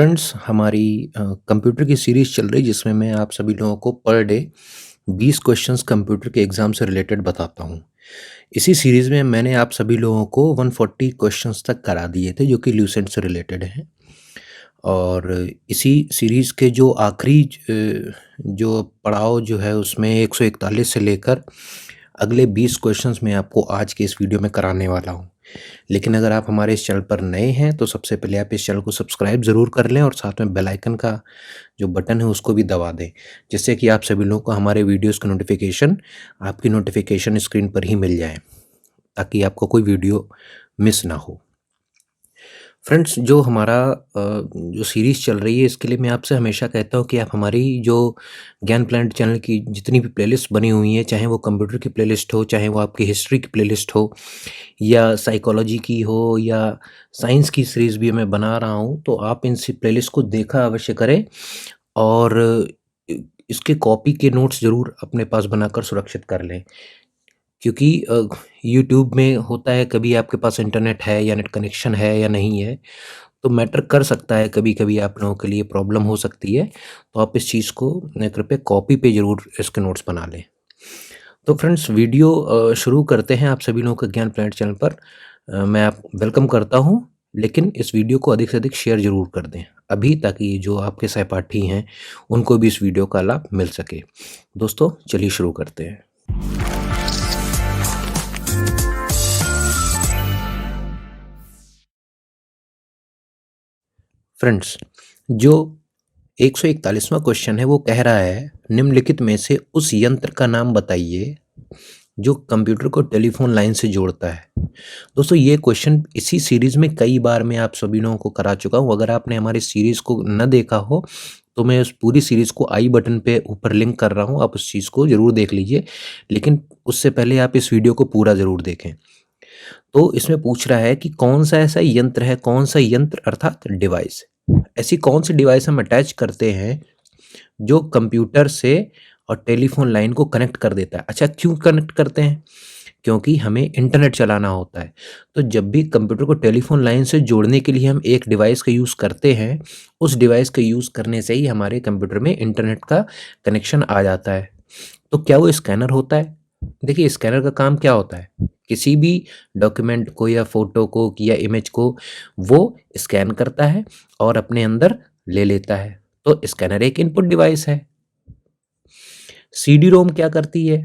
Friends, हमारी computer की series चल रही है जिसमें मैं आप सभी लोगों को पर डे 20 क्वेश्चंस कंप्यूटर के एग्ज़ाम से रिलेटेड बताता हूँ। इसी सीरीज़ में मैंने आप सभी लोगों को 140 क्वेश्चंस तक करा दिए थे जो कि ल्यूसेंट से रिलेटेड हैं। और इसी सीरीज़ के जो आखिरी जो पड़ाव जो है उसमें 141 से लेकर अगले 20 क्वेश्चंस मैं आपको आज के इस वीडियो में कराने वाला हूँ। लेकिन अगर आप हमारे इस चैनल पर नए हैं तो सबसे पहले आप इस चैनल को सब्सक्राइब ज़रूर कर लें और साथ में बेल आइकन का जो बटन है उसको भी दबा दें, जिससे कि आप सभी लोगों को हमारे वीडियोज़ का नोटिफ़िकेशन आपकी नोटिफ़िकेशन स्क्रीन पर ही मिल जाए, ताकि आपको कोई वीडियो मिस ना हो। फ्रेंड्स, जो हमारा जो सीरीज़ चल रही है इसके लिए मैं आपसे हमेशा कहता हूँ कि आप हमारी जो ज्ञान प्लैनेट चैनल की जितनी भी प्लेलिस्ट बनी हुई हैं, चाहे वो कंप्यूटर की प्लेलिस्ट हो, चाहे वो आपकी हिस्ट्री की प्लेलिस्ट हो या साइकोलॉजी की हो या साइंस की सीरीज़ भी मैं बना रहा हूँ, तो आप इन सी प्लेलिस्ट को देखा अवश्य करें और इसके कॉपी के नोट्स ज़रूर अपने पास बनाकर सुरक्षित कर लें। क्योंकि यूट्यूब में होता है कभी आपके पास इंटरनेट है या नेट कनेक्शन है या नहीं है, तो मैटर कर सकता है, कभी-कभी आप लोगों के लिए प्रॉब्लम हो सकती है। तो आप इस चीज़ को कृपया कॉपी पे ज़रूर इसके नोट्स बना लें। तो फ्रेंड्स, वीडियो शुरू करते हैं आप सभी लोगों का ज्ञान प्लैनेट चैनल पर। मैं आप वेलकम करता हूँ, लेकिन इस वीडियो को अधिक से अधिक शेयर ज़रूर कर दें अभी, ताकि जो आपके सहपाठी हैं उनको भी इस वीडियो का लाभ मिल सके। दोस्तों, चलिए शुरू करते हैं। फ्रेंड्स, जो 141वां क्वेश्चन है वो कह रहा है, निम्नलिखित में से उस यंत्र का नाम बताइए जो कंप्यूटर को टेलीफोन लाइन से जोड़ता है। दोस्तों, ये क्वेश्चन इसी सीरीज़ में कई बार मैं आप सभी लोगों को करा चुका हूँ। अगर आपने हमारी सीरीज़ को न देखा हो तो मैं उस पूरी सीरीज़ को आई बटन पे ऊपर लिंक कर रहा हूँ, आप उस चीज़ को ज़रूर देख लीजिए। लेकिन उससे पहले आप इस वीडियो को पूरा ज़रूर देखें। तो इसमें पूछ रहा है कि कौन-सा ऐसा यंत्र है, कौन-सा यंत्र अर्थात डिवाइस, ऐसी कौन-सी डिवाइस हम अटैच करते हैं जो कंप्यूटर से और टेलीफ़ोन लाइन को कनेक्ट कर देता है। अच्छा, क्यों कनेक्ट करते हैं? क्योंकि हमें इंटरनेट चलाना होता है। तो जब भी कंप्यूटर को टेलीफ़ोन लाइन से जोड़ने के लिए हम एक डिवाइस का यूज़ करते हैं, उस डिवाइस का यूज़ करने से ही हमारे कंप्यूटर में इंटरनेट का कनेक्शन आ जाता है। तो क्या वो स्कैनर होता है? देखिए, स्कैनर का काम क्या होता है? किसी भी डॉक्यूमेंट को या फ़ोटो को या इमेज को वो स्कैन करता है और अपने अंदर ले लेता है। तो स्कैनर एक इनपुट डिवाइस है। सीडी-रोम क्या करती है?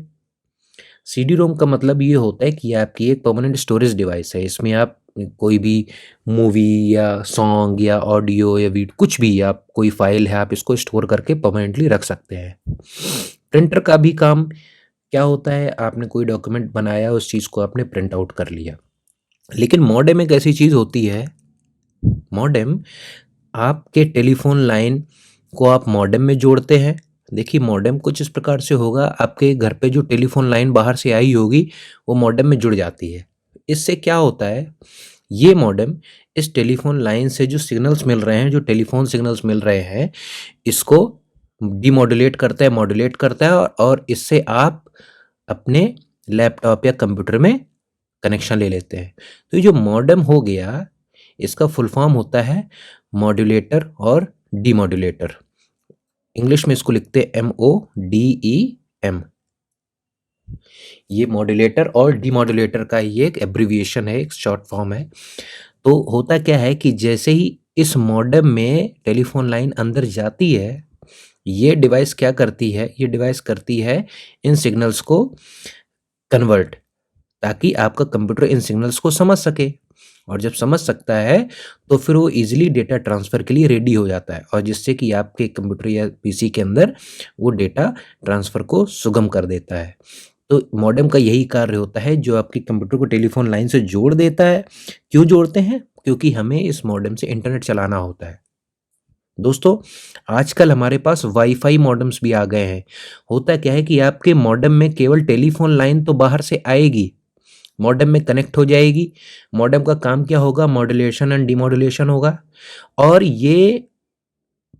सीडी-रोम का मतलब ये होता है कि आपकी एक परमानेंट स्टोरेज डिवाइस है। इसमें आप कोई भी मूवी या सॉन्ग या ऑडियो या कुछ भी, आप कोई फ़ाइल है, आप इसको स्टोर करके परमानेंटली रख सकते हैं। प्रिंटर का भी काम क्या होता है? आपने कोई डॉक्यूमेंट बनाया, उस चीज़ को आपने प्रिंट आउट कर लिया। लेकिन मॉडेम एक ऐसी चीज़ होती है, मॉडेम आपके टेलीफ़ोन लाइन को आप मॉडेम में जोड़ते हैं। देखिए, मॉडेम कुछ इस प्रकार से होगा, आपके घर पे जो टेलीफ़ोन लाइन बाहर से आई होगी, वो मॉडेम में जुड़ जाती है। इससे क्या होता है, ये मॉडेम इस टेलीफ़ोन लाइन से जो सिग्नल्स मिल रहे हैं, जो टेलीफ़ोन सिग्नल्स मिल रहे हैं, इसको डीमॉड्यूलेट करता है, मॉड्यूलेट करता है और इससे आप अपने लैपटॉप या कंप्यूटर में कनेक्शन ले लेते हैं। तो ये जो मॉडेम हो गया, इसका फुल फॉर्म होता है मॉड्यूलेटर और डीमॉड्यूलेटर। इंग्लिश में इसको लिखते हैं MODEM। ये मॉड्यूलेटर और डीमॉड्यूलेटर का ही एक एब्रिविएशन है, एक शॉर्ट फॉर्म है। तो होता क्या है कि जैसे ही इस मॉडेम में टेलीफोन लाइन अंदर जाती है, ये डिवाइस क्या करती है? ये डिवाइस करती है इन सिग्नल्स को कन्वर्ट, ताकि आपका कंप्यूटर इन सिग्नल्स को समझ सके। और जब समझ सकता है तो फिर वो ईज़िली डेटा ट्रांसफ़र के लिए रेडी हो जाता है, और जिससे कि आपके कंप्यूटर या पीसी के अंदर वो डेटा ट्रांसफ़र को सुगम कर देता है। तो मॉडेम का यही कार्य होता है, जो आपके कंप्यूटर को टेलीफ़ोन लाइन से जोड़ देता है। क्यों जोड़ते हैं? क्योंकि हमें इस मॉडेम से इंटरनेट चलाना होता है। दोस्तों, आजकल हमारे पास वाईफ़ाई मॉडेम्स भी आ गए हैं। होता क्या है कि आपके मॉडेम में केवल टेलीफ़ोन लाइन तो बाहर से आएगी, मॉडेम में कनेक्ट हो जाएगी। मॉडेम का काम क्या होगा? मॉड्यूलेशन एंड डीमॉड्यूलेशन होगा। और ये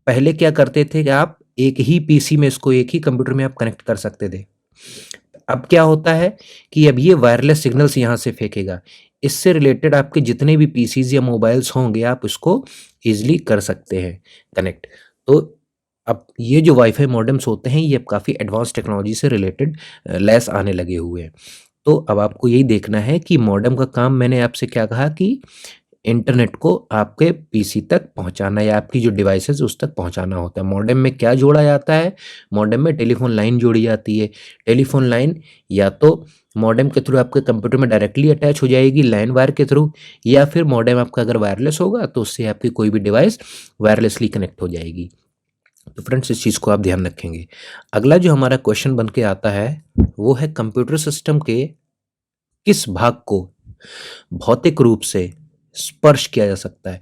पहले क्या करते थे कि आप एक ही पीसी में, इसको एक ही कंप्यूटर में आप कनेक्ट कर सकते थे। अब क्या होता है कि अब ये वायरलेस सिग्नल्स यहाँ से फेंकेगा। इससे रिलेटेड आपके जितने भी पीसीज़ या मोबाइल्स होंगे, आप उसको ईज़िली कर सकते हैं कनेक्ट। तो अब ये जो वाईफ़ाई मॉडेम्स होते हैं ये अब काफ़ी एडवांस टेक्नोलॉजी से रिलेटेड लैस आने लगे हुए हैं। तो अब आपको यही देखना है कि मॉडेम का काम मैंने आपसे क्या कहा कि इंटरनेट को आपके पीसी तक पहुँचाना या आपकी जो डिवाइसेज़ उस तक पहुँचाना होता है। मॉडेम में क्या जोड़ा जाता है? मॉडेम में टेलीफ़ोन लाइन जोड़ी जाती है। टेलीफ़ोन लाइन या तो मॉडेम के थ्रू आपके कंप्यूटर में डायरेक्टली अटैच हो जाएगी लाइन वायर के थ्रू, या फिर मॉडेम आपका अगर वायरलेस होगा तो उससे आपकी कोई भी डिवाइस वायरलेसली कनेक्ट हो जाएगी। तो फ्रेंड्स इस चीज़ को आप ध्यान रखेंगे। अगला जो हमारा क्वेश्चन बन के आता है वो है कंप्यूटर सिस्टम के किस भाग को भौतिक रूप से स्पर्श किया जा सकता है?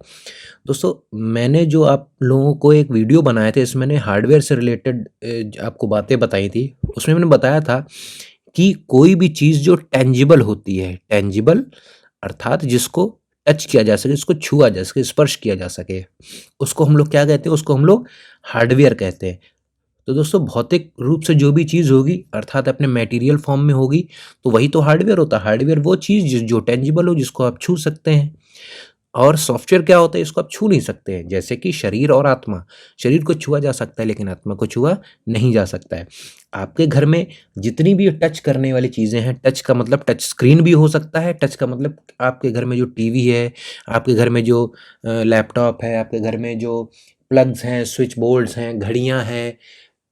दोस्तों मैंने जो आप लोगों को एक वीडियो बनाए थे इसमें मैंने हार्डवेयर से रिलेटेड आपको बातें बताई थी। उसमें मैंने बताया था कि कोई भी चीज़ जो टेंजिबल होती है, टेंजिबल अर्थात जिसको टच किया जा सके, जिसको छुआ जा सके, स्पर्श किया जा सके, उसको हम लोग क्या कहते हैं? उसको हम लोग हार्डवेयर कहते हैं। तो दोस्तों भौतिक रूप से जो भी चीज़ होगी अर्थात अपने मटेरियल फॉर्म में होगी तो वही तो हार्डवेयर होता है। हार्डवेयर वो चीज़ जो टेंजिबल हो, जिसको आप छू सकते हैं। और सॉफ्टवेयर क्या होता है? इसको आप छू नहीं सकते हैं। जैसे कि शरीर और आत्मा, शरीर को छुआ जा सकता है लेकिन आत्मा को छुआ नहीं जा सकता है। आपके घर में जितनी भी टच करने वाली चीज़ें हैं, टच का मतलब टच स्क्रीन भी हो सकता है, टच का मतलब आपके घर में जो टीवी है, आपके घर में जो लैपटॉप है, आपके घर में जो प्लग्स हैं, स्विच बोर्ड्स हैं, घड़ियाँ हैं,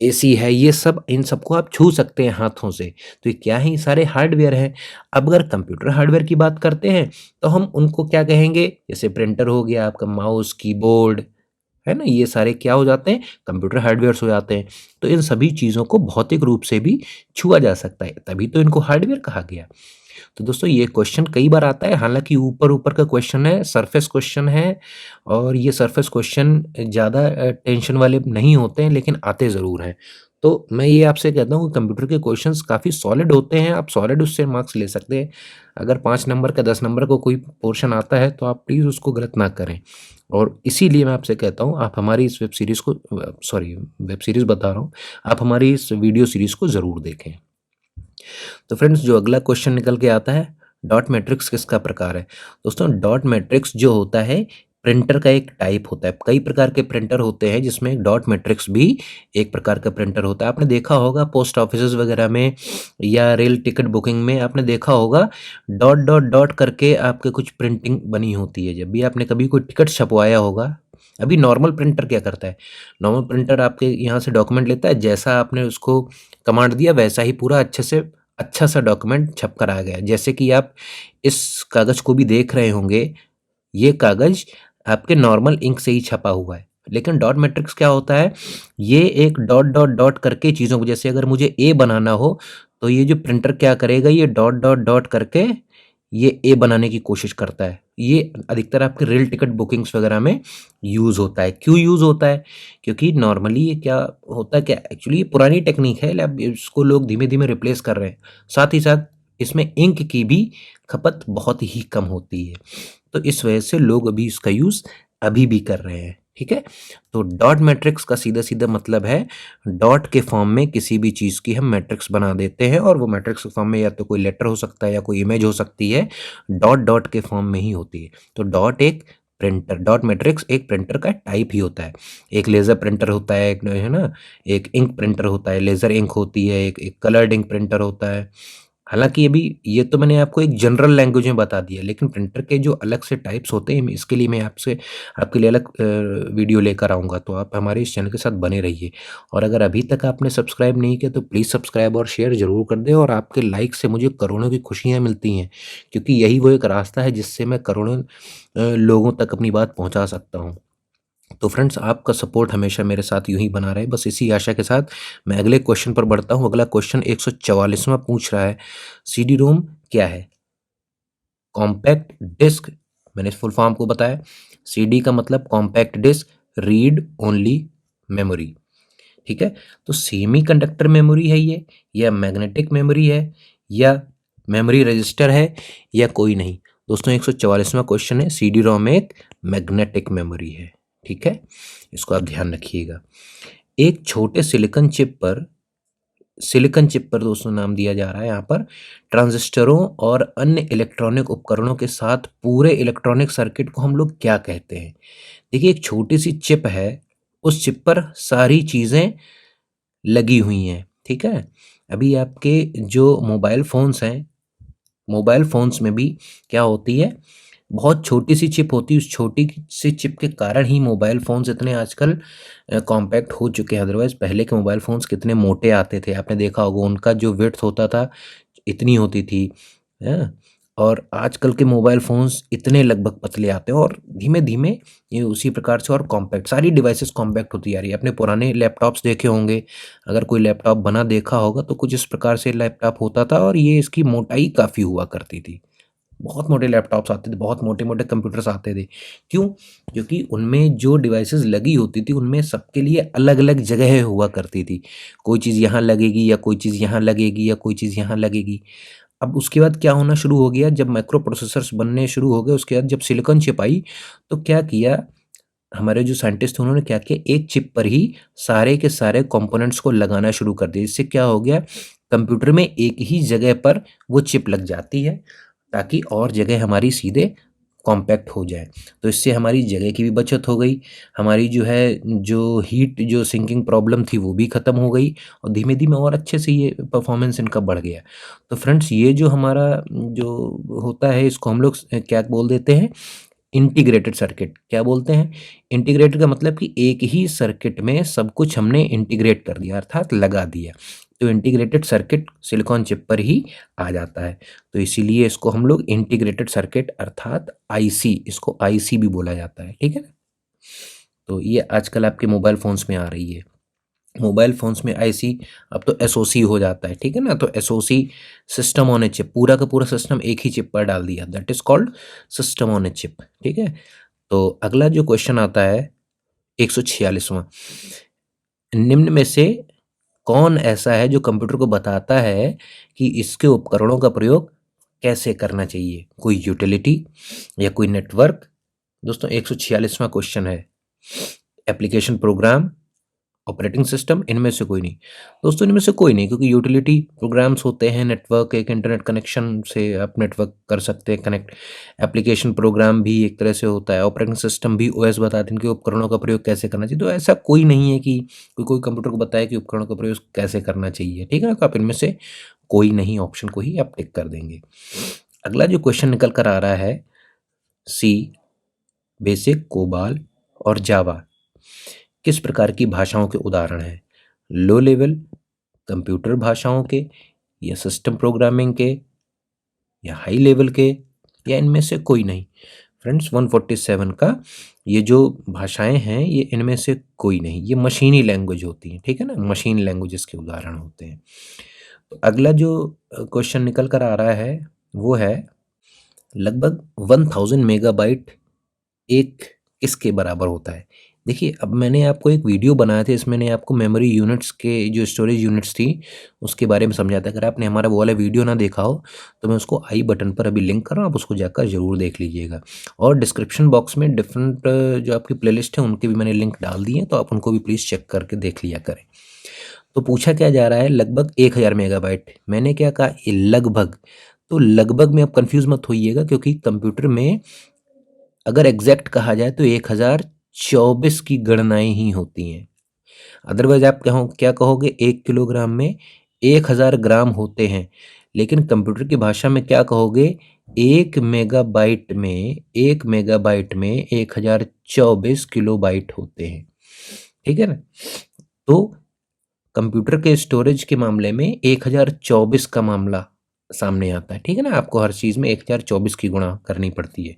एसी है, ये सब इन सबको आप छू सकते हैं हाथों से। तो ये क्या है? ये सारे हार्डवेयर हैं। अब अगर कंप्यूटर हार्डवेयर की बात करते हैं तो हम उनको क्या कहेंगे? जैसे प्रिंटर हो गया, आपका माउस, कीबोर्ड, है ना? ये सारे क्या हो जाते हैं? कंप्यूटर हार्डवेयर्स हो जाते हैं। तो इन सभी चीज़ों को भौतिक रूप से भी छुआ जा सकता है, तभी तो इनको हार्डवेयर कहा गया। तो दोस्तों ये क्वेश्चन कई बार आता है, हालाँकि ऊपर-ऊपर का क्वेश्चन है, सरफेस क्वेश्चन है और ये सरफेस क्वेश्चन ज़्यादा टेंशन वाले नहीं होते हैं लेकिन आते ज़रूर हैं। तो मैं ये आपसे कहता हूँ कि कंप्यूटर के क्वेश्चंस काफ़ी सॉलिड होते हैं, आप सॉलिड उससे मार्क्स ले सकते हैं। अगर 5 नंबर का 10 नंबर का कोई पोर्शन आता है तो आप प्लीज़ उसको गलत ना करें। और इसीलिए मैं आपसे कहता हूँ आप हमारी इस वेब सीरीज़ को सॉरी वेब सीरीज़ बता रहा हूँ, आप हमारी इस वीडियो सीरीज़ को ज़रूर देखें। तो फ्रेंड्स जो अगला क्वेश्चन निकल के आता है, डॉट मैट्रिक्स किसका प्रकार है? दोस्तों डॉट मैट्रिक्स जो होता है प्रिंटर का एक टाइप होता है। कई प्रकार के प्रिंटर होते हैं जिसमें डॉट मैट्रिक्स भी एक प्रकार का प्रिंटर होता है। आपने देखा होगा पोस्ट ऑफिसेज़ वगैरह में या रेल टिकट बुकिंग में आपने देखा होगा डॉट, डॉट, डॉट करके आपके कुछ प्रिंटिंग बनी होती है। जब भी आपने कभी कोई टिकट छपवाया होगा, अभी नॉर्मल प्रिंटर क्या करता है? नॉर्मल प्रिंटर आपके यहाँ से डॉक्यूमेंट लेता है, जैसा आपने उसको कमांड दिया वैसा ही पूरा अच्छे से अच्छा सा डॉक्यूमेंट छप कर आ गया। जैसे कि आप इस कागज़ को भी देख रहे होंगे, ये कागज़ आपके नॉर्मल इंक से ही छपा हुआ है। लेकिन डॉट मैट्रिक्स क्या होता है? ये एक डॉट, डॉट, डॉट करके चीज़ों को, जैसे अगर मुझे ए बनाना हो, तो ये जो प्रिंटर क्या करेगा, ये डॉट, डॉट, डॉट करके ये ए बनाने की कोशिश करता है। ये अधिकतर आपके रेल टिकट बुकिंग्स वगैरह में यूज़ होता है। क्यों यूज़ होता है? क्योंकि नॉर्मली ये क्या होता है, क्या एक्चुअली ये पुरानी टेक्नीक है, अब इसको लोग धीमे-धीमे रिप्लेस कर रहे हैं। साथ ही साथ इसमें इंक की भी खपत बहुत ही कम होती है। तो इस वजह से लोग अभी इसका यूज़ अभी भी कर रहे हैं, ठीक है? तो डॉट मैट्रिक्स का सीधा-सीधा मतलब है डॉट के फॉर्म में किसी भी चीज़ की हम मैट्रिक्स बना देते हैं और वो मैट्रिक्स के फॉर्म में या तो कोई लेटर हो सकता है या कोई इमेज हो सकती है, डॉट, डॉट के फॉर्म में ही होती है। तो डॉट मैट्रिक्स एक प्रिंटर का टाइप ही होता है। एक लेज़र प्रिंटर होता है, एक है ना, एक इंक प्रिंटर होता है, लेज़र इंक होती है, एक कलर्ड इंक प्रिंटर होता है। हालाँकि अभी ये तो मैंने आपको एक जनरल लैंग्वेज में बता दिया, लेकिन प्रिंटर के जो अलग से टाइप्स होते हैं, इसके लिए मैं आपसे आपके लिए अलग वीडियो लेकर आऊँगा, तो आप हमारे इस चैनल के साथ बने रहिए। और अगर अभी तक आपने सब्सक्राइब नहीं किया, तो प्लीज़ सब्सक्राइब और शेयर ज़रूर कर दें और आपके लाइक से मुझे करोड़ों की खुशियाँ मिलती हैं, क्योंकि यही वो एक रास्ता है जिससे मैं करोड़ों लोगों तक अपनी बात पहुँचा सकता हूँ। तो फ्रेंड्स आपका सपोर्ट हमेशा मेरे साथ यूँ ही बना रहे, बस इसी आशा के साथ मैं अगले क्वेश्चन पर बढ़ता हूँ। अगला क्वेश्चन 144वां पूछ रहा है, सीडी-रोम क्या है? कॉम्पैक्ट डिस्क, मैंने फुल फॉर्म आपको बताया। सीडी का मतलब compact disc, read only memory, ठीक है? तो सेमीकंडक्टर मेमोरी है ये, या मैग्नेटिक मेमोरी है, या मेमोरी रजिस्टर है, या कोई नहीं। दोस्तों 144वां क्वेश्चन है, सीडी-रोम एक मैग्नेटिक मेमोरी है, ठीक है? इसको आप ध्यान रखिएगा। एक छोटे सिलिकॉन चिप पर सिलिकॉन चिप पर दोस्तों नाम दिया जा रहा है यहाँ पर। ट्रांजिस्टरों और अन्य इलेक्ट्रॉनिक उपकरणों के साथ पूरे इलेक्ट्रॉनिक सर्किट को हम लोग क्या कहते हैं? देखिए, एक छोटी सी चिप है, उस चिप पर सारी चीज़ें लगी हुई हैं, ठीक है? अभी आपके जो मोबाइल फ़ोन्स हैं, मोबाइल फ़ोन्स में भी क्या होती है, बहुत छोटी सी चिप होती है। उस छोटी सी चिप के कारण ही मोबाइल फ़ोन्स इतने आजकल कॉम्पैक्ट हो चुके हैं। अदरवाइज़ पहले के मोबाइल फ़ोन्स कितने मोटे आते थे, आपने देखा होगा। उनका जो विड्थ होता था, इतनी होती थी, हैं? और आजकल के मोबाइल फ़ोन्स इतने लगभग पतले आते हैं, और धीमे-धीमे ये उसी प्रकार से और कॉम्पैक्ट, सारी डिवाइसेस कॉम्पैक्ट होती जा रही है। आपने पुराने लैपटॉप्स देखे होंगे, अगर कोई लैपटॉप बना देखा होगा तो कुछ इस प्रकार से लैपटॉप होता था, और ये इसकी मोटाई काफ़ी हुआ करती थी। बहुत मोटे लैपटॉप्स आते थे, बहुत मोटे-मोटे कंप्यूटर्स आते थे। क्यों? क्योंकि उनमें जो डिवाइसेज़ लगी होती थी, उनमें सबके लिए अलग-अलग जगह हुआ करती थी। कोई चीज़ यहाँ लगेगी, या कोई चीज़ यहाँ लगेगी, या कोई चीज़ यहाँ लगेगी। अब उसके बाद क्या होना शुरू हो गया, जब माइक्रो प्रोसेसर्स बनने शुरू हो गए, उसके बाद जब सिलिकॉन चिप आई, तो क्या किया हमारे जो साइंटिस्ट थे, उन्होंने क्या किया, एक चिप पर ही सारे के सारे कंपोनेंट्स को लगाना शुरू कर दिया। इससे क्या हो गया, कंप्यूटर में एक ही जगह पर वो चिप लग जाती है, ताकि और जगह हमारी सीधे कॉम्पैक्ट हो जाए। तो इससे हमारी जगह की भी बचत हो गई, हमारी जो है, जो हीट जो सिंकिंग प्रॉब्लम थी वो भी ख़त्म हो गई, और धीमे-धीमे और अच्छे से ये परफॉर्मेंस इनका बढ़ गया। तो फ्रेंड्स, ये जो हमारा जो होता है, इसको हम लोग क्या बोल देते हैं, इंटीग्रेटेड सर्किट। क्या बोलते हैं? इंटीग्रेटेड का मतलब कि एक ही सर्किट में सब कुछ हमने इंटीग्रेट कर दिया, अर्थात लगा दिया। तो इंटीग्रेटेड सर्किट सिलिकॉन चिप पर ही आ जाता है। तो इसीलिए इसको हम लोग इंटीग्रेटेड सर्किट अर्थात आईसी, इसको आईसी भी बोला जाता है, ठीक है ना? तो ये आजकल आपके मोबाइल फ़ोन्स में आ रही है। मोबाइल फ़ोन्स में आईसी, अब तो एसओसी हो जाता है, ठीक है ना? तो SOC, system on a chip, पूरा का पूरा सिस्टम एक ही चिप पर डाल दिया, that is called system on a chip, ठीक है? तो अगला जो क्वेश्चन आता है 146वां, निम्न में से कौन ऐसा है जो कंप्यूटर को बताता है कि इसके उपकरणों का प्रयोग कैसे करना चाहिए? कोई यूटिलिटी या कोई नेटवर्क? दोस्तों, 146वां क्वेश्चन है। एप्लीकेशन प्रोग्राम, ऑपरेटिंग सिस्टम, इनमें से कोई नहीं। दोस्तों, इनमें से कोई नहीं, क्योंकि यूटिलिटी प्रोग्राम्स होते हैं, नेटवर्क एक इंटरनेट कनेक्शन से आप नेटवर्क कर सकते हैं कनेक्ट। एप्लीकेशन प्रोग्राम भी एक तरह से होता है, ऑपरेटिंग सिस्टम भी ओएस बताते हैं इनके उपकरणों का प्रयोग कैसे करना चाहिए। तो ऐसा कोई नहीं है कि कोई कंप्यूटर को बताए कि उपकरणों का प्रयोग कैसे करना चाहिए, ठीक है ना? तो आप इनमें से कोई नहीं ऑप्शन को ही आप टिक कर देंगे। अगला जो क्वेश्चन निकल कर आ रहा है, सी, बेसिक, कोबाल और जावा किस प्रकार की भाषाओं के उदाहरण हैं? लो लेवल कंप्यूटर भाषाओं के, या सिस्टम प्रोग्रामिंग के, या हाई लेवल के, या इनमें से कोई नहीं? फ्रेंड्स, 147 का ये जो भाषाएं हैं, ये इनमें से कोई नहीं, ये मशीनी लैंग्वेज होती हैं, ठीक है ना? मशीन लैंग्वेजेस के उदाहरण होते हैं। तो अगला जो क्वेश्चन निकल कर आ रहा है, वो है लगभग 1000 मेगाबाइट एक किसके बराबर होता है? देखिए, अब मैंने आपको एक वीडियो बनाया था, इसमें मैंने आपको मेमोरी यूनिट्स के जो स्टोरेज यूनिट्स थी, उसके बारे में समझाया था। अगर आपने हमारा वो वाला वीडियो ना देखा हो, तो मैं उसको आई बटन पर अभी लिंक कर रहा हूँ, आप उसको जाकर ज़रूर देख लीजिएगा। और डिस्क्रिप्शन बॉक्स में डिफरेंट जो आपकी प्लेलिस्ट है, उनके भी मैंने लिंक डाल दिए हैं, तो आप उनको भी प्लीज़ चेक करके देख लिया करें। तो पूछा क्या जा रहा है, लगभग 1000 मेगाबाइट। मैंने क्या कहा, ये लगभग। तो लगभग में आप कन्फ्यूज़ मत होइएगा, क्योंकि कंप्यूटर में अगर एग्जैक्ट कहा जाए तो 1024 की गणनाएं ही होती हैं। अदरवाइज आप क्या कहोगे, 1 किलोग्राम में 1000 ग्राम होते हैं। लेकिन कंप्यूटर की भाषा में क्या कहोगे, 1 मेगाबाइट में 1024 किलोबाइट होते हैं, ठीक है ना? तो कंप्यूटर के स्टोरेज के मामले में 1024 का मामला सामने आता है, ठीक है ना? आपको हर चीज़ में 1024 की गुणा करनी पड़ती है।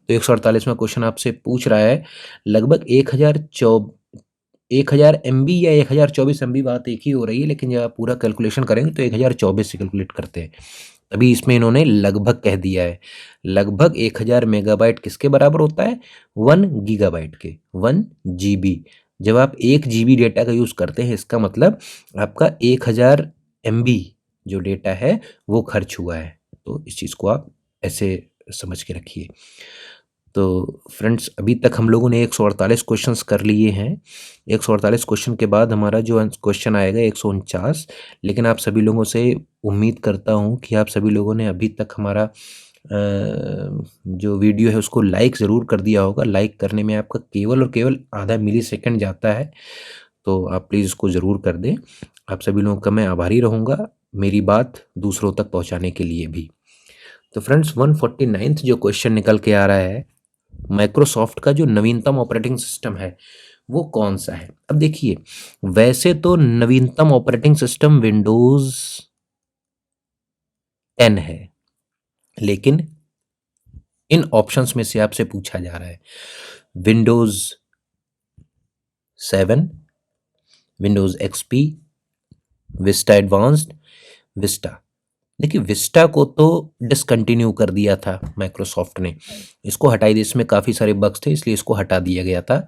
तो 148वां क्वेश्चन आपसे पूछ रहा है, लगभग 1000 एमबी या 1024 एमबी, बात एक ही हो रही है, लेकिन जब आप पूरा कैलकुलेशन करेंगे तो 1024 से कैलकुलेट करते हैं। अभी इसमें इन्होंने लगभग कह दिया है। लगभग 1000 मेगाबाइट किसके बराबर होता है? 1 गीगाबाइट के, 1 जीबी। जब आप 1 जीबी डेटा का यूज़ करते हैं, इसका मतलब आपका 1000 एमबी जो डेटा है वो खर्च हुआ है। तो इस चीज़ को आप ऐसे समझ के रखिए। तो फ्रेंड्स अभी तक हम लोगों ने 148 क्वेश्चंस कर लिए हैं। 148 क्वेश्चन के बाद हमारा जो क्वेश्चन आएगा 149। लेकिन आप सभी लोगों से उम्मीद करता हूँ कि आप सभी लोगों ने अभी तक हमारा जो वीडियो है उसको लाइक ज़रूर कर दिया होगा। लाइक करने में आपका केवल और केवल आधा मिलीसेकंड जाता है, तो आप प्लीज़ इसको ज़रूर कर दें। आप सभी लोगों का मैं आभारी रहूँगा मेरी बात दूसरों तक पहुँचाने के लिए भी। तो फ्रेंड्स 149th जो क्वेश्चन निकल के आ रहा है, माइक्रोसॉफ्ट का जो नवीनतम ऑपरेटिंग सिस्टम है वो कौन सा है? अब देखिए, वैसे तो नवीनतम ऑपरेटिंग सिस्टम विंडोज 10 है, लेकिन इन ऑप्शंस में से आपसे पूछा जा रहा है Windows 7, Windows XP, Vista advanced, Vista. देखिए, विस्टा को तो डिसकंटिन्यू कर दिया था माइक्रोसॉफ्ट ने, इसको हटाई दिया। इसमें काफ़ी सारे बग्स थे इसलिए इसको हटा दिया गया था।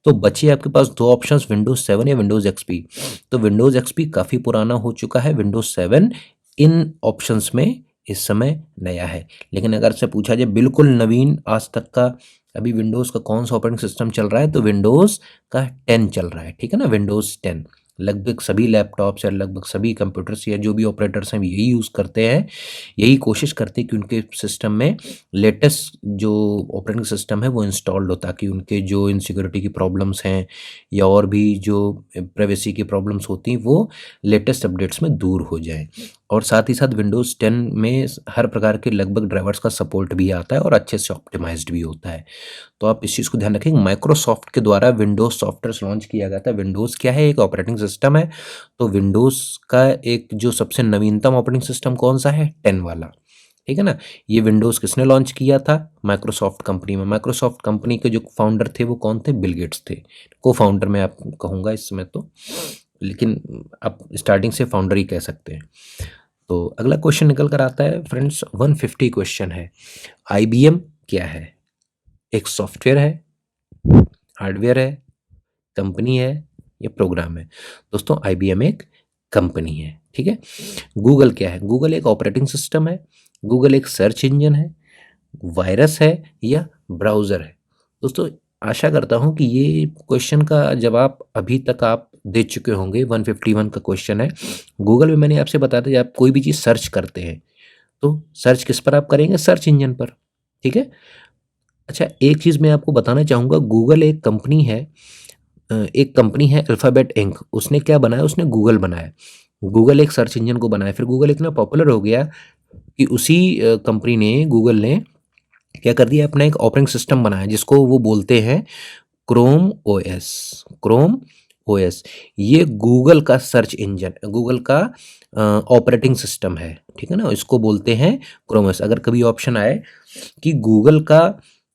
तो बचे आपके पास दो ऑप्शंस, विंडोज 7 या विंडोज एक्सपी। तो विंडोज एक्सपी काफ़ी पुराना हो चुका है, विंडोज 7 इन ऑप्शंस में इस समय नया है। लेकिन अगर से पूछा जाए बिल्कुल नवीन आज तक का अभी विंडोज़ का कौन सा ऑपरेटिंग सिस्टम चल रहा है, तो विंडोज़ का 10 चल रहा है, ठीक है ना, विंडोज़ 10। लगभग सभी लैपटॉप्स या लगभग सभी कंप्यूटर्स या जो भी ऑपरेटर्स हैं यही यूज़ करते हैं, यही कोशिश करते हैं कि उनके सिस्टम में लेटेस्ट जो ऑपरेटिंग सिस्टम है वो इंस्टॉल्ड हो, ताकि उनके जो इनसिक्योरिटी की प्रॉब्लम्स हैं या और भी जो प्राइवेसी की प्रॉब्लम्स होती हैं वो लेटेस्ट अपडेट्स में दूर हो जाएं। और साथ ही साथ विंडोज़ 10 में हर प्रकार के लगभग ड्राइवर्स का सपोर्ट भी आता है और अच्छे से ऑप्टिमाइज्ड भी होता है। तो आप इस चीज़ को ध्यान रखें, माइक्रोसॉफ्ट के द्वारा विंडोज़ सॉफ्टवेयर लॉन्च किया गया था। विंडोज़ क्या है? एक ऑपरेटिंग सिस्टम है। तो विंडोज़ का एक जो सबसे नवीनतम ऑपरेटिंग सिस्टम कौन सा है? 10 वाला, ठीक है ना। ये विंडोज़ किसने लॉन्च किया था? माइक्रोसॉफ्ट कंपनी में। माइक्रोसॉफ्ट कंपनी के जो फाउंडर थे वो कौन थे? बिल गेट्स थे। को फाउंडर मैं आप कहूँगा इस समय तो, लेकिन आप स्टार्टिंग से फाउंडर ही कह सकते हैं। तो अगला क्वेश्चन निकल कर आता है फ्रेंड्स, 150 क्वेश्चन है। आईबीएम क्या है? एक सॉफ्टवेयर है, हार्डवेयर है, कंपनी है या प्रोग्राम है? दोस्तों आईबीएम एक कंपनी है, ठीक है। गूगल क्या है? गूगल एक ऑपरेटिंग सिस्टम है, गूगल एक सर्च इंजन है, वायरस है या ब्राउज़र है? दोस्तों आशा करता हूं कि ये क्वेश्चन का जवाब अभी तक आप दे चुके होंगे। 151 का क्वेश्चन है। गूगल में मैंने आपसे बताया था जब आप कोई भी चीज़ सर्च करते हैं तो सर्च किस पर आप करेंगे? सर्च इंजन पर, ठीक है। अच्छा, एक चीज़ मैं आपको बताना चाहूँगा, गूगल एक कंपनी है, एक कंपनी है अल्फ़ाबेट इंक, उसने क्या बनाया? उसने गूगल बनाया। गूगल एक सर्च इंजन को बनाया, फिर गूगल इतना पॉपुलर हो गया कि उसी कंपनी ने, गूगल ने क्या कर दिया? अपना एक ऑपरेटिंग सिस्टम बनाया जिसको वो बोलते हैं क्रोम ओएस। क्रोम ओएस ये गूगल का सर्च इंजन, गूगल का ऑपरेटिंग सिस्टम है, ठीक है ना। इसको बोलते हैं क्रोम ओएस। अगर कभी ऑप्शन आए कि गूगल का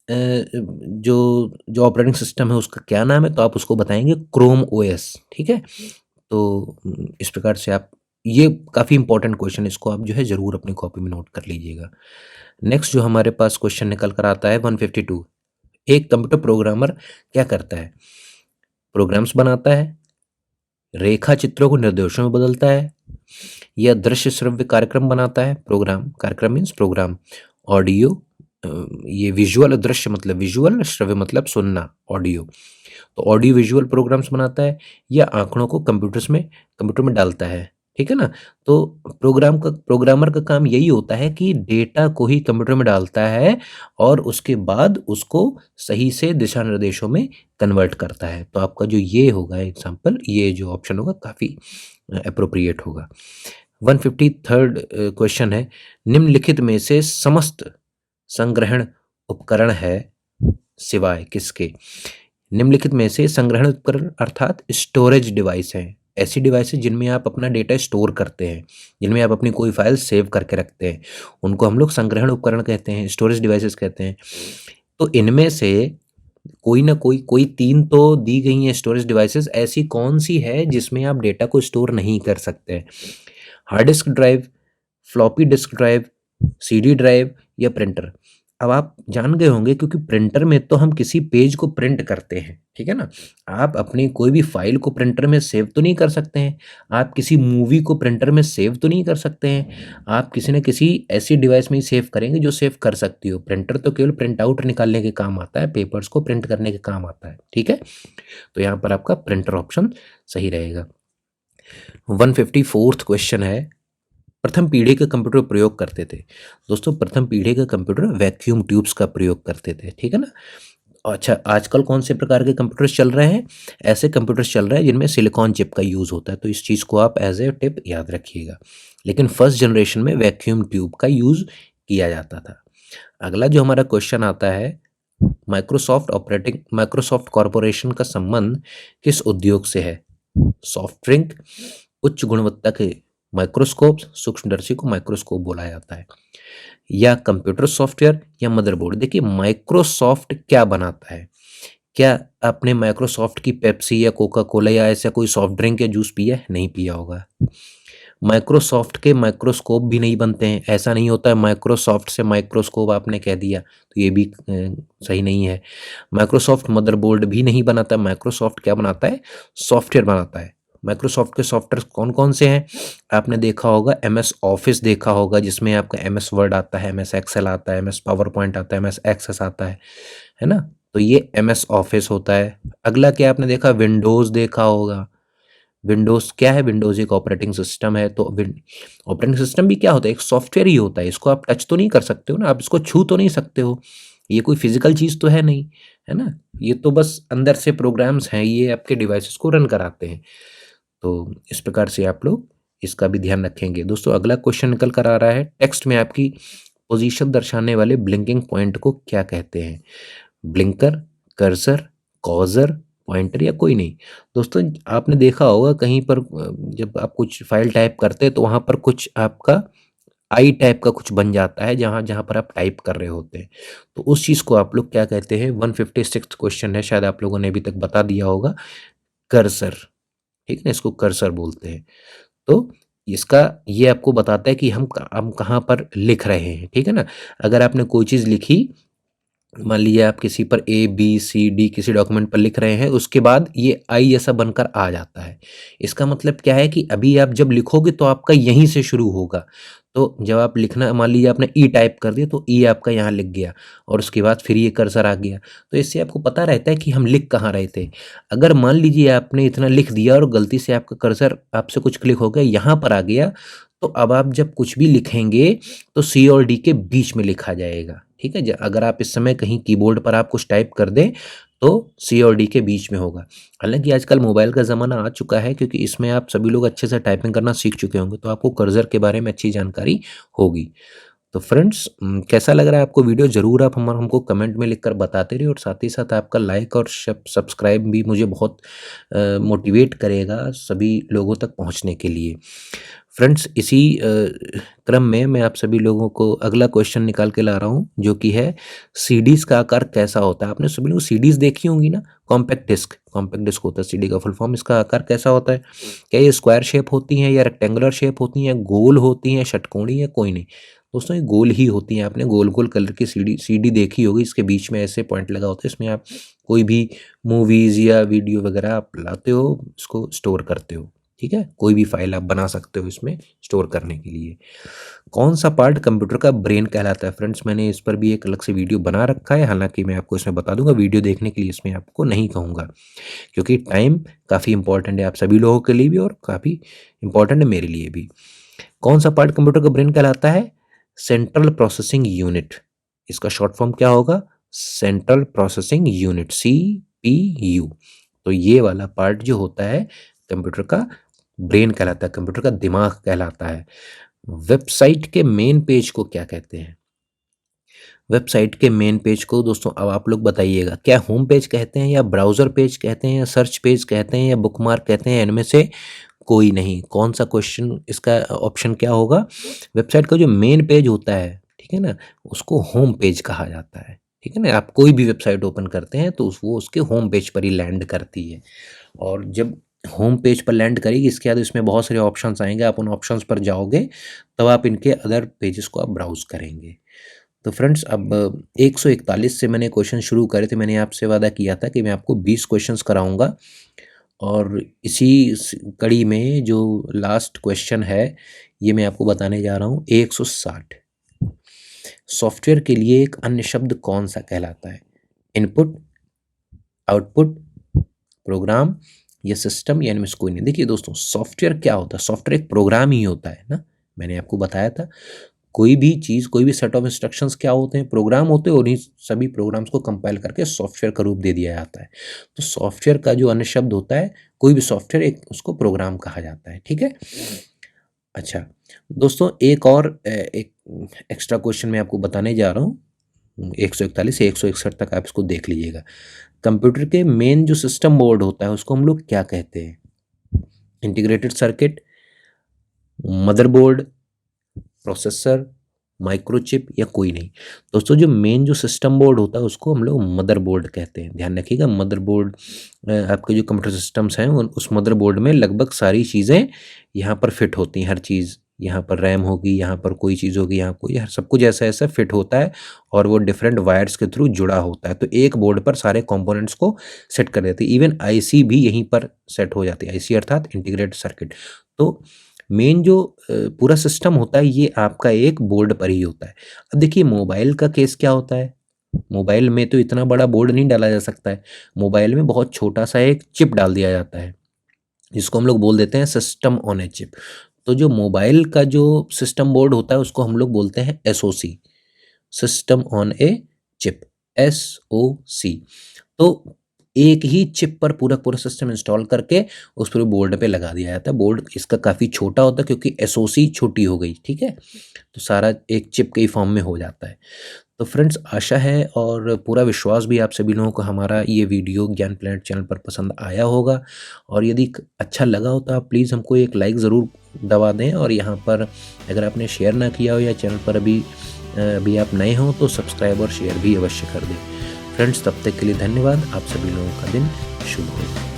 जो जो ऑपरेटिंग सिस्टम है उसका क्या नाम है, तो आप उसको बताएंगे क्रोम ओएस, ठीक है। तो इस प्रकार से आप, ये काफ़ी इंपॉर्टेंट क्वेश्चन, इसको आप जो है ज़रूर अपनी कॉपी में नोट कर लीजिएगा। नेक्स्ट जो हमारे पास क्वेश्चन निकल कर आता है 152। एक कंप्यूटर प्रोग्रामर क्या करता है? प्रोग्राम्स बनाता है, रेखा चित्रों को निर्देशों में बदलता है या दृश्य श्रव्य कार्यक्रम बनाता है? प्रोग्राम, कार्यक्रम मीन्स प्रोग्राम। ऑडियो, ये विजुअल, दृश्य मतलब विजुअल, श्रव्य मतलब सुनना, ऑडियो। तो ऑडियो विजुअल प्रोग्राम्स बनाता है या आंकड़ों को कंप्यूटर में डालता है, ठीक है ना। तो प्रोग्रामर का काम यही होता है कि डेटा को ही कंप्यूटर में डालता है और उसके बाद उसको सही से दिशा निर्देशों में कन्वर्ट करता है। तो आपका जो ये होगा एग्जाम्पल, ये जो ऑप्शन होगा काफ़ी अप्रोप्रिएट होगा। 153rd क्वेश्चन है, निम्नलिखित में से समस्त संग्रहण उपकरण है सिवाय किसके? निम्नलिखित में से संग्रहण उपकरण अर्थात स्टोरेज डिवाइस हैं, ऐसी डिवाइस है जिनमें आप अपना डेटा स्टोर करते हैं, जिनमें आप अपनी कोई फाइल सेव करके रखते हैं, उनको हम लोग संग्रहण उपकरण कहते हैं, स्टोरेज डिवाइसेस कहते हैं। तो इनमें से कोई ना कोई तीन तो दी गई हैं स्टोरेज डिवाइसेस, ऐसी कौन सी है जिसमें आप डेटा को स्टोर नहीं कर सकते? Hard disk drive, floppy disk drive, CD drive या प्रिंटर? अब आप जान गए होंगे क्योंकि प्रिंटर में तो हम किसी पेज को प्रिंट करते हैं, ठीक है ना? आप अपनी कोई भी फाइल को प्रिंटर में सेव तो नहीं कर सकते हैं, आप किसी मूवी को प्रिंटर में सेव तो नहीं कर सकते हैं, आप किसी न किसी ऐसी डिवाइस में ही सेव करेंगे जो सेव कर सकती हो। प्रिंटर तो केवल प्रिंट आउट निकालने के काम आता है, पेपर्स को प्रिंट करने के काम आता है, ठीक है? तो यहाँ पर आपका प्रिंटर ऑप्शन सही रहेगा। 154th क्वेश्चन है, प्रथम पीढ़ी के कंप्यूटर प्रयोग करते थे। दोस्तों प्रथम पीढ़ी के कंप्यूटर वैक्यूम ट्यूब्स का प्रयोग करते थे, ठीक है ना? अच्छा, आजकल कौन से प्रकार के कंप्यूटर्स चल रहे हैं? ऐसे कंप्यूटर्स चल रहे हैं जिनमें सिलिकॉन चिप का यूज़ होता है, तो इस चीज़ को आप एज ए टिप याद रखिएगा। लेकिन फर्स्ट जनरेशन में वैक्यूम ट्यूब का यूज़ किया जाता था। अगला जो हमारा क्वेश्चन आता है, माइक्रोसॉफ्ट कॉरपोरेशन का संबंध किस उद्योग से है? सॉफ्ट ड्रिंक, उच्च गुणवत्ता के माइक्रोस्कोप, सूक्ष्मदर्शी को माइक्रोस्कोप बोला जाता है, या कंप्यूटर सॉफ्टवेयर या मदरबोर्ड। देखिए माइक्रोसॉफ्ट क्या बनाता है? क्या आपने माइक्रोसॉफ्ट की पेप्सी या कोका कोला या ऐसा कोई सॉफ्ट ड्रिंक या जूस पिया है? नहीं पिया होगा। माइक्रोसॉफ्ट के माइक्रोस्कोप भी नहीं बनते हैं, ऐसा नहीं होता है माइक्रोसॉफ्ट से माइक्रोस्कोप आपने कह दिया तो ये भी सही नहीं है। माइक्रोसॉफ्ट मदरबोर्ड भी नहीं बनाता। माइक्रोसॉफ्ट क्या बनाता है? सॉफ्टवेयर बनाता है। माइक्रोसॉफ्ट के सॉफ्टवेयर कौन कौन से हैं? आपने देखा होगा MS ऑफिस देखा होगा, जिसमें आपका MS वर्ड आता है, MS एक्सेल आता है, MS पावर पॉइंट आता है, MS एक्सेस आता है ना? तो ये MS ऑफिस होता है। अगला क्या आपने देखा? विंडोज़ देखा होगा। विंडोज़ क्या है? विंडोज़ एक ऑपरेटिंग सिस्टम है। तो ऑपरेटिंग सिस्टम भी क्या होता है? एक सॉफ्टवेयर ही होता है। इसको आप टच तो नहीं कर सकते हो ना, आप इसको छू तो नहीं सकते हो। ये कोई फिजिकल चीज़ तो है नहीं, है ना? ये तो बस अंदर से प्रोग्राम्स हैं, ये आपके डिवाइसेस को रन कराते हैं। तो इस प्रकार से आप लोग इसका भी ध्यान रखेंगे। दोस्तों अगला क्वेश्चन निकल कर आ रहा है, टेक्स्ट में आपकी पोजीशन दर्शाने वाले ब्लिंकिंग पॉइंट को क्या कहते हैं? ब्लिंकर, कर्सर, कॉजर, पॉइंटर या कोई नहीं। दोस्तों आपने देखा होगा कहीं पर जब आप कुछ फाइल टाइप करते हैं तो वहाँ पर कुछ आपका आई टाइप का कुछ बन जाता है जहाँ जहाँ पर आप टाइप कर रहे होते हैं, तो उस चीज़ को आप लोग क्या कहते हैं? 156 क्वेश्चन है, शायद आप लोगों ने अभी तक बता दिया होगा, कर्सर, ठीक है ना? इसको कर्सर बोलते हैं। तो इसका ये आपको बताता है कि हम कहाँ पर लिख रहे हैं, ठीक है ना? अगर आपने कोई चीज़ लिखी, मान लीजिए आप किसी पर ABCD किसी डॉक्यूमेंट पर लिख रहे हैं, उसके बाद ये आई जैसा बनकर आ जाता है। इसका मतलब क्या है कि अभी आप जब लिखोगे तो आपका यहीं से शुरू होगा। तो जब आप लिखना, मान लीजिए आपने ई टाइप कर दिया तो ई आपका यहाँ लिख गया और उसके बाद फिर ये कर्सर आ गया। तो इससे आपको पता रहता है कि हम लिख कहाँ रहे थे। अगर मान लीजिए आपने इतना लिख दिया और गलती से आपका कर्सर आपसे कुछ क्लिक हो गया, यहाँ पर आ गया, तो अब आप जब कुछ भी लिखेंगे तो C और D के बीच में लिखा जाएगा, ठीक है? अगर आप इस समय कहीं कीबोर्ड पर आप कुछ टाइप कर दें तो C और D के बीच में होगा। हालाँकि आजकल मोबाइल का ज़माना आ चुका है, क्योंकि इसमें आप सभी लोग अच्छे से टाइपिंग करना सीख चुके होंगे, तो आपको कर्सर के बारे में अच्छी जानकारी होगी। तो फ्रेंड्स कैसा लग रहा है आपको वीडियो? ज़रूर आप हमको कमेंट में लिखकर बताते रहिए, और साथ ही साथ आपका लाइक और सब्सक्राइब भी मुझे बहुत मोटिवेट करेगा सभी लोगों तक पहुंचने के लिए। फ्रेंड्स इसी क्रम में मैं आप सभी लोगों को अगला क्वेश्चन निकाल के ला रहा हूं, जो कि है सीडीज़ का आकार कैसा होता है? आपने सभी लोग सीडीज़ देखी होंगी ना, कॉम्पैक्ट डिस्क होता है सीडी का फुल फॉर्म। इसका आकार कैसा होता है? क्या ये स्क्वायर शेप होती हैं या रेक्टेंगुलर शेप होती हैं, गोल होती हैं, षटकोणी, या कोई नहीं? दोस्तों ये गोल ही होती हैं। आपने गोल गोल कलर की सीडी देखी होगी, इसके बीच में ऐसे पॉइंट लगा होता है, इसमें आप कोई भी मूवीज़ या वीडियो वगैरह आप लाते हो, इसको स्टोर करते हो, ठीक है? कोई भी फाइल आप बना सकते हो इसमें स्टोर करने के लिए। कौन सा पार्ट कंप्यूटर का ब्रेन कहलाता है? फ्रेंड्स मैंने इस पर भी एक अलग से वीडियो बना रखा है, हालांकि मैं आपको इसमें बता दूंगा, वीडियो देखने के लिए इसमें आपको नहीं कहूँगा, क्योंकि टाइम काफ़ी इंपॉर्टेंट है आप सभी लोगों के लिए भी और काफ़ी इंपॉर्टेंट है मेरे लिए भी। कौन सा पार्ट कंप्यूटर का ब्रेन कहलाता है? Central processing unit. इसका शॉर्ट फॉर्म क्या होगा? Central processing unit, CPU। तो ये वाला पार्ट जो होता है कंप्यूटर का ब्रेन कहलाता है, कंप्यूटर का दिमाग कहलाता है। वेबसाइट के मेन पेज को क्या कहते हैं? वेबसाइट के मेन पेज को दोस्तों अब आप लोग बताइएगा, क्या होम पेज कहते हैं, या ब्राउजर पेज कहते हैं, या सर्च पेज कहते हैं, या बुकमार्क कहते हैं? इनमें से कोई नहीं। कौन सा क्वेश्चन इसका ऑप्शन क्या होगा? वेबसाइट का जो मेन पेज होता है, ठीक है ना, उसको होम पेज कहा जाता है, ठीक है ना? आप कोई भी वेबसाइट ओपन करते हैं तो वो उसके होम पेज पर ही लैंड करती है, और जब होम पेज पर लैंड करेगी इसके बाद इसमें बहुत सारे ऑप्शंस आएंगे, आप उन ऑप्शंस पर जाओगे तब आप इनके अदर पेजेस को आप ब्राउज करेंगे। तो फ्रेंड्स अब 141 से मैंने क्वेश्चन शुरू करे थे। मैंने आपसे वादा किया था कि मैं आपको 20 क्वेश्चंस कराऊंगा और इसी कड़ी में जो लास्ट क्वेश्चन है ये मैं आपको बताने जा रहा हूँ। 160 सॉफ्टवेयर के लिए एक अन्य शब्द कौन सा कहलाता है? इनपुट, आउटपुट, प्रोग्राम या सिस्टम या इनमें से कोई नहीं। देखिए दोस्तों, सॉफ्टवेयर क्या होता है? सॉफ्टवेयर एक प्रोग्राम ही होता है ना। मैंने आपको बताया था कोई भी चीज़, कोई भी सेट ऑफ इंस्ट्रक्शंस क्या होते हैं? प्रोग्राम होते हैं और इन सभी प्रोग्राम्स को कंपाइल करके सॉफ्टवेयर का रूप दे दिया जाता है। तो सॉफ्टवेयर का जो अन्य शब्द होता है, कोई भी सॉफ्टवेयर एक उसको प्रोग्राम कहा जाता है। ठीक है। अच्छा दोस्तों, एक और एक एक्स्ट्रा क्वेश्चन मैं आपको बताने जा रहा हूँ। 141 से 161 तक आप इसको देख लीजिएगा। कंप्यूटर के मेन जो सिस्टम बोर्ड होता है उसको हम लोग क्या कहते हैं? Integrated circuit, motherboard, processor, microchip या कोई नहीं। दोस्तों, जो मेन जो सिस्टम बोर्ड होता है उसको हम लोग मदरबोर्ड कहते हैं। ध्यान रखिएगा, मदरबोर्ड आपके जो कंप्यूटर सिस्टम्स हैं उस मदरबोर्ड में लगभग सारी चीज़ें यहाँ पर फिट होती हैं। हर चीज़ यहाँ पर रैम होगी, यहाँ पर कोई चीज़ होगी, यहाँ कोई, हर सब कुछ ऐसा ऐसा फिट होता है और वो डिफरेंट वायर्स के थ्रू जुड़ा होता है। तो एक बोर्ड पर सारे कंपोनेंट्स को सेट कर देती है। इवन आईसी भी यहीं पर सेट हो जाती है। आईसी अर्थात इंटीग्रेटेड सर्किट। तो मेन जो पूरा सिस्टम होता है ये आपका एक बोर्ड पर ही होता है। अब देखिए, मोबाइल का केस क्या होता है? मोबाइल में तो इतना बड़ा बोर्ड नहीं डाला जा सकता है। मोबाइल में बहुत छोटा सा एक चिप डाल दिया जाता है जिसको हम लोग बोल देते हैं सिस्टम ऑन ए चिप। तो जो मोबाइल का जो सिस्टम बोर्ड होता है उसको हम लोग बोलते हैं SOC, system on a chip, SOC. तो एक ही चिप पर पूरा पूरा सिस्टम इंस्टॉल करके उस पूरे बोर्ड पे लगा दिया जाता है। बोर्ड इसका काफ़ी छोटा होता है क्योंकि एसओसी छोटी हो गई। ठीक है, तो सारा एक चिप के ही फॉर्म में हो जाता है। तो फ्रेंड्स, आशा है और पूरा विश्वास भी आप सभी लोगों को हमारा ये वीडियो ज्ञान प्लैनेट चैनल पर पसंद आया होगा। और यदि अच्छा लगा हो तो आप प्लीज़ हमको एक लाइक ज़रूर दबा दें। और यहाँ पर अगर आपने शेयर ना किया हो या चैनल पर अभी आप नए हों तो सब्सक्राइब और शेयर भी अवश्य कर दें। फ्रेंड्स, तब तक के लिए धन्यवाद। आप सभी लोगों का दिन शुभ हो।